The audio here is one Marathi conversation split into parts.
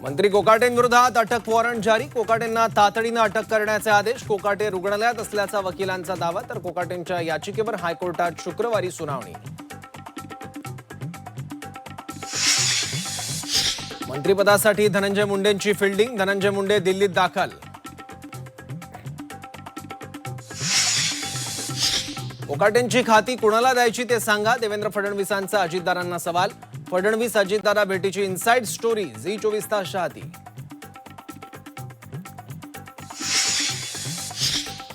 मंत्री कोकाटेंविरोधात अटक वॉरंट जारी. कोकाटेंना तातडीने अटक करण्याचे आदेश. कोकाटे रुग्णालयात असल्याचा वकिलांचा दावा, तर कोकाटेंच्या याचिकेवर हायकोर्टात शुक्रवारी सुनावणी. मंत्रिपदासाठी धनंजय मुंडेंची फिल्डिंग. धनंजय मुंडे दिल्लीत दाखल. कोकाटेंची खाती कुणाला द्यायची ते सांगा. देवेंद्र फडणवीसांचा अजितदारांना सवाल. फडणवीस अजितदादा भेटीची इनसाइड स्टोरी झी 24 तासच्या हाती.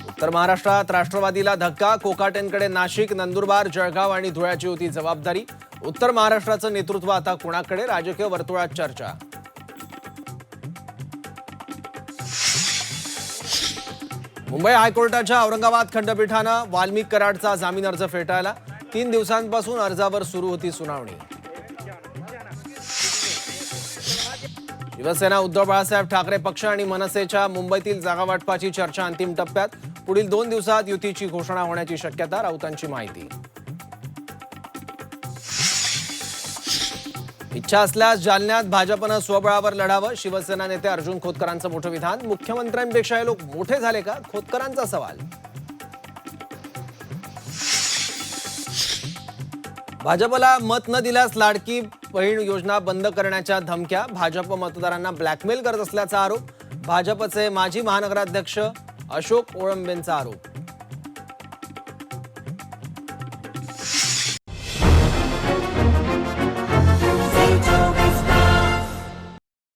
उत्तर महाराष्ट्रात राष्ट्रवादीला धक्का. कोकाटेंकडे नाशिक, नंदुरबार, जळगाव आणि धुळ्याची होती जबाबदारी. उत्तर महाराष्ट्राचं नेतृत्व आता कुणाकडे? राजकीय वर्तुळात चर्चा. मुंबई हायकोर्टाच्या औरंगाबाद खंडपीठानं वाल्मिक कराडचा जामीन अर्ज फेटाळला. 3 दिवसांपासून अर्जावर सुरू होती सुनावणी. शिवसेना, उद्धव बाळासाहेब ठाकरे पक्ष आणि मनसेच्या मुंबईतील जागावाटपाची चर्चा अंतिम टप्प्यात. पुढील 2 दिवसात युतीची घोषणा होण्याची शक्यता. राऊतांची माहिती. इच्छा असल्यास जालन्यात भाजपनं स्वबळावर लढावं. शिवसेना नेते अर्जुन खोतकरांचं मोठं विधान. मुख्यमंत्र्यांपेक्षा हे लोक मोठे झाले का? खोतकरांचा सवाल. भाजपला मत न दिल्यास लाडकी बहीण योजना बंद करण्याच्या धमक्या. भाजप मतदारांना ब्लॅकमेल करत असल्याचा आरोप. भाजपचे माजी महानगराध्यक्ष अशोक ओळंबेंचा आरोप.